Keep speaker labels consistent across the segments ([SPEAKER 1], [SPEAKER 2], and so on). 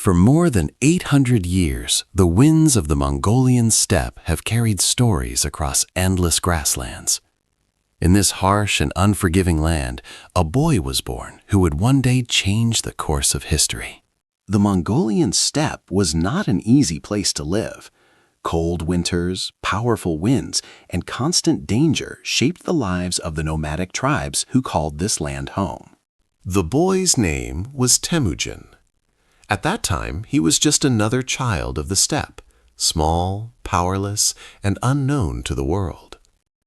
[SPEAKER 1] For more than 800 years, the winds of the Mongolian steppe have carried stories across endless grasslands. In this harsh and unforgiving land, a boy was born who would one day change the course of history. The Mongolian steppe was not an easy place to live. Cold winters, powerful winds, and constant danger shaped the lives of the nomadic tribes who called this land home. The boy's name was Temujin. At that time, he was just another child of the steppe, small, powerless, and unknown to the world.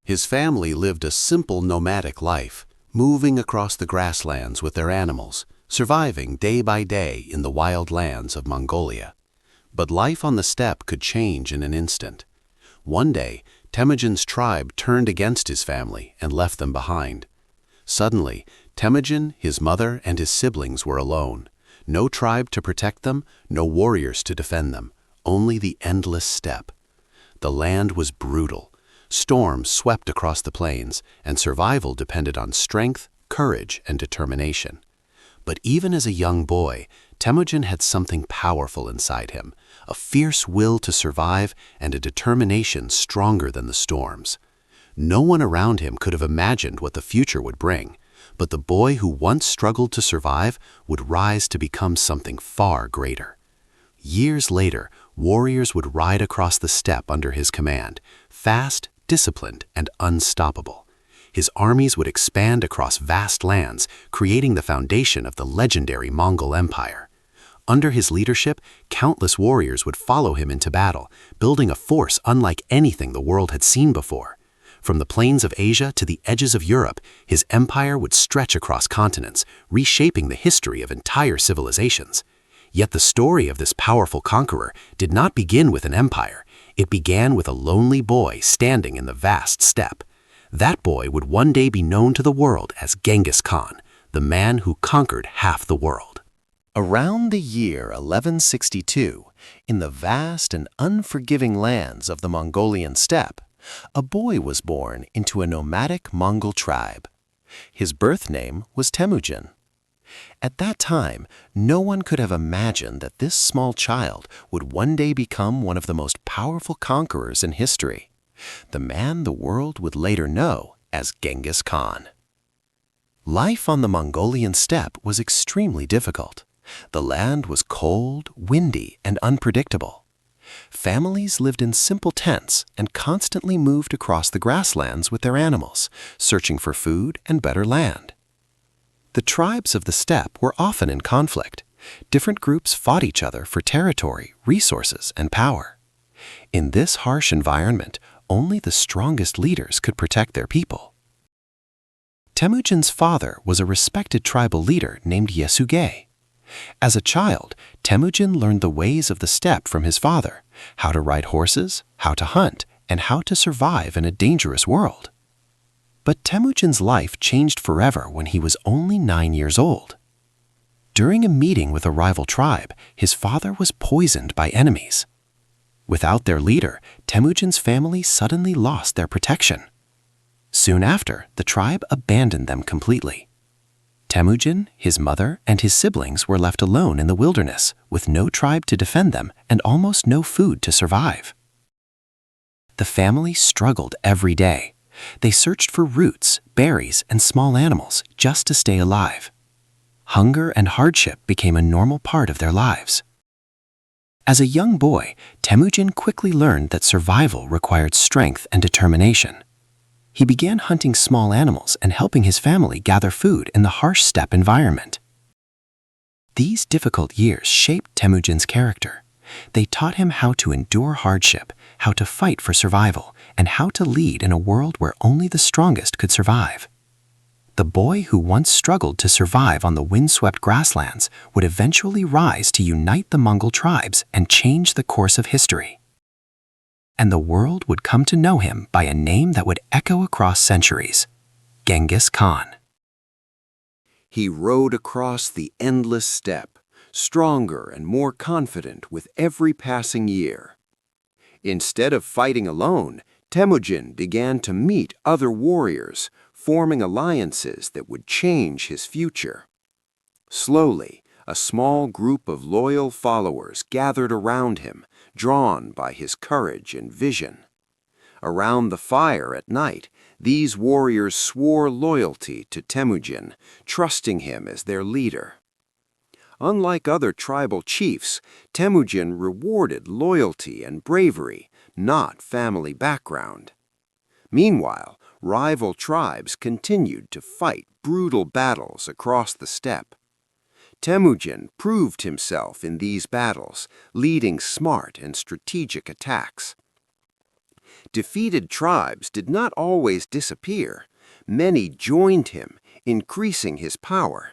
[SPEAKER 1] His family lived a simple nomadic life, moving across the grasslands with their animals, surviving day by day in the wild lands of Mongolia. But life on the steppe could change in an instant. One day, Temujin's tribe turned against his family and left them behind. Suddenly, Temujin, his mother, and his siblings were alone. No tribe to protect them, no warriors to defend them, only the endless steppe. The land was brutal. Storms swept across the plains, and survival depended on strength, courage, and determination. But even as a young boy, Temujin had something powerful inside him, a fierce will to survive and a determination stronger than the storms. No one around him could have imagined what the future would bring, but the boy who once struggled to survive would rise to become something far greater. Years later, warriors would ride across the steppe under his command, fast, disciplined, and unstoppable. His armies would expand across vast lands, creating the foundation of the legendary Mongol Empire. Under his leadership, countless warriors would follow him into battle, building a force unlike anything the world had seen before. From the plains of Asia to the edges of Europe, his empire would stretch across continents, reshaping the history of entire civilizations. Yet the story of this powerful conqueror did not begin with an empire. It began with a lonely boy standing in the vast steppe. That boy would one day be known to the world as Genghis Khan, the man who conquered half the world. Around the year 1162, in the vast and unforgiving lands of the Mongolian steppe, a boy was born into a nomadic Mongol tribe. His birth name was Temujin. At that time, no one could have imagined that this small child would one day become one of the most powerful conquerors in history, the man the world would later know as Genghis Khan. Life on the Mongolian steppe was extremely difficult. The land was cold, windy, and unpredictable. Families lived in simple tents and constantly moved across the grasslands with their animals, searching for food and better land. The tribes of the steppe were often in conflict. Different groups fought each other for territory, resources, and power. In this harsh environment, only the strongest leaders could protect their people. Temujin's father was a respected tribal leader named Yasuge. As a child, Temujin learned the ways of the steppe from his father, how to ride horses, how to hunt, and how to survive in a dangerous world. But Temujin's life changed forever when he was only 9 years old. During a meeting with a rival tribe, his father was poisoned by enemies. Without their leader, Temujin's family suddenly lost their protection. Soon after, the tribe abandoned them completely. Temujin, his mother, and his siblings were left alone in the wilderness, with no tribe to defend them and almost no food to survive. The family struggled every day. They searched for roots, berries, and small animals just to stay alive. Hunger and hardship became a normal part of their lives. As a young boy, Temujin quickly learned that survival required strength and determination. He began hunting small animals and helping his family gather food in the harsh steppe environment. These difficult years shaped Temujin's character. They taught him how to endure hardship, how to fight for survival, and how to lead in a world where only the strongest could survive. The boy who once struggled to survive on the windswept grasslands would eventually rise to unite the Mongol tribes and change the course of history. And the world would come to know him by a name that would echo across centuries: Genghis Khan.
[SPEAKER 2] He rode across the endless steppe, stronger and more confident with every passing year. Instead of fighting alone, Temujin began to meet other warriors, forming alliances that would change his future. Slowly, A small group of loyal followers gathered around him, drawn by his courage and vision. Around the fire at night, these warriors swore loyalty to Temujin, trusting him as their leader. Unlike other tribal chiefs, Temujin rewarded loyalty and bravery, not family background. Meanwhile, rival tribes continued to fight brutal battles across the steppe. Temujin proved himself in these battles, leading smart and strategic attacks. Defeated tribes did not always disappear. Many joined him, increasing his power.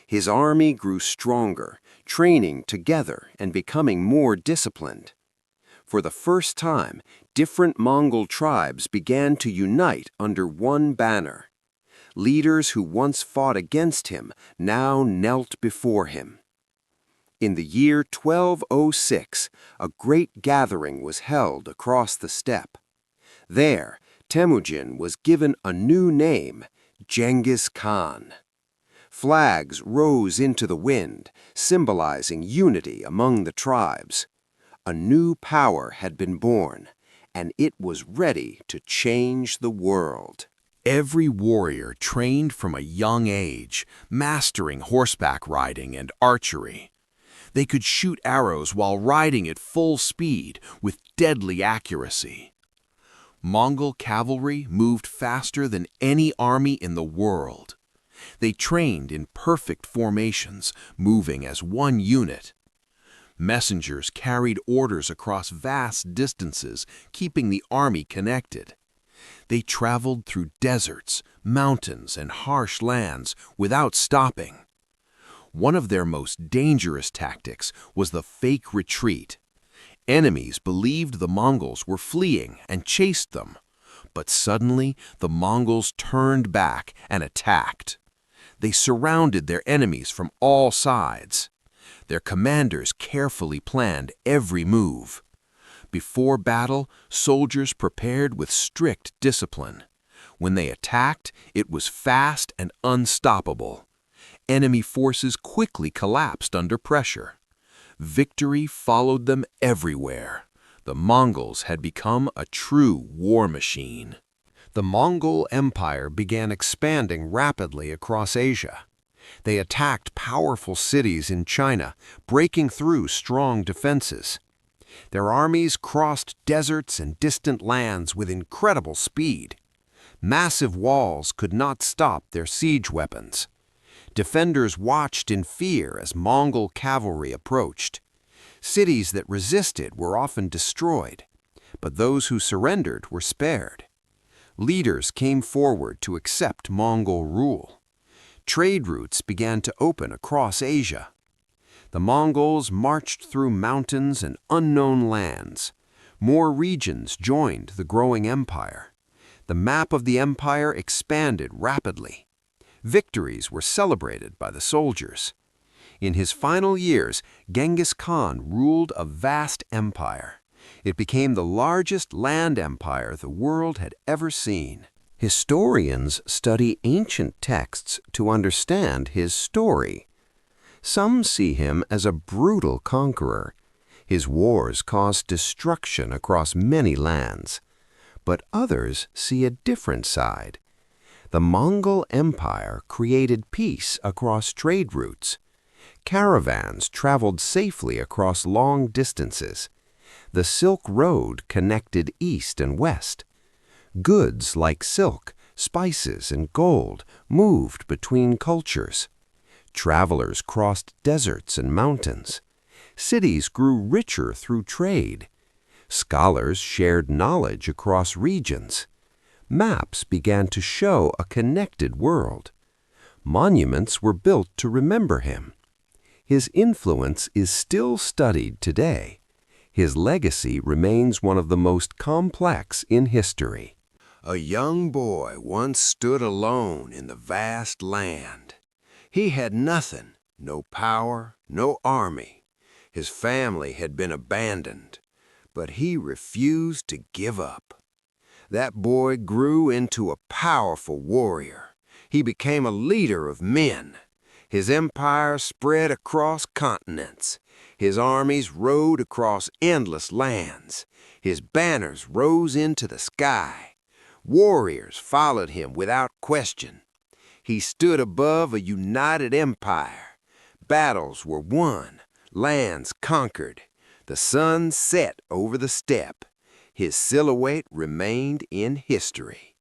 [SPEAKER 2] His army grew stronger, training together and becoming more disciplined. For the first time, different Mongol tribes began to unite under one banner. Leaders who once fought against him now knelt before him. In the year 1206, a great gathering was held across the steppe. There, Temujin was given a new name, Genghis Khan. Flags rose into the wind, symbolizing unity among the tribes. A new power had been born, and it was ready to change the world.
[SPEAKER 3] Every warrior trained from a young age, mastering horseback riding and archery. They could shoot arrows while riding at full speed with deadly accuracy. Mongol cavalry moved faster than any army in the world. They trained in perfect formations, moving as one unit. Messengers carried orders across vast distances, keeping the army connected. They traveled through deserts, mountains, and harsh lands without stopping. One of their most dangerous tactics was the fake retreat. Enemies believed the Mongols were fleeing and chased them, but suddenly the Mongols turned back and attacked. They surrounded their enemies from all sides. Their commanders carefully planned every move. Before battle, soldiers prepared with strict discipline. When they attacked, it was fast and unstoppable. Enemy forces quickly collapsed under pressure. Victory followed them everywhere. The Mongols had become a true war machine.
[SPEAKER 4] The Mongol Empire began expanding rapidly across Asia. They attacked powerful cities in China, breaking through strong defenses. Their armies crossed deserts and distant lands with incredible speed. Massive walls could not stop their siege weapons. Defenders watched in fear as Mongol cavalry approached. Cities that resisted were often destroyed, but those who surrendered were spared. Leaders came forward to accept Mongol rule. Trade routes began to open across Asia. The Mongols marched through mountains and unknown lands. More regions joined the growing empire. The map of the empire expanded rapidly. Victories were celebrated by the soldiers. In his final years, Genghis Khan ruled a vast empire. It became the largest land empire the world had ever seen. Historians study ancient texts to understand his story. Some see him as a brutal conqueror. His wars caused destruction across many lands. But others see a different side. The Mongol Empire created peace across trade routes. Caravans traveled safely across long distances. The Silk Road connected east and west. Goods like silk, spices, and gold moved between cultures. Travelers crossed deserts and mountains. Cities grew richer through trade. Scholars shared knowledge across regions. Maps began to show a connected world. Monuments were built to remember him. His influence is still studied today. His legacy remains one of the most complex in history.
[SPEAKER 2] A young boy once stood alone in the vast land. He had nothing, no power, no army. His family had been abandoned, but he refused to give up. That boy grew into a powerful warrior. He became a leader of men. His empire spread across continents. His armies rode across endless lands. His banners rose into the sky. Warriors followed him without question. He stood above a united empire. Battles were won, lands conquered. The sun set over the steppe. His silhouette remained in history.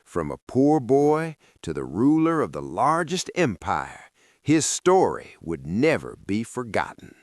[SPEAKER 2] From a poor boy to the ruler of the largest empire, his story would never be forgotten.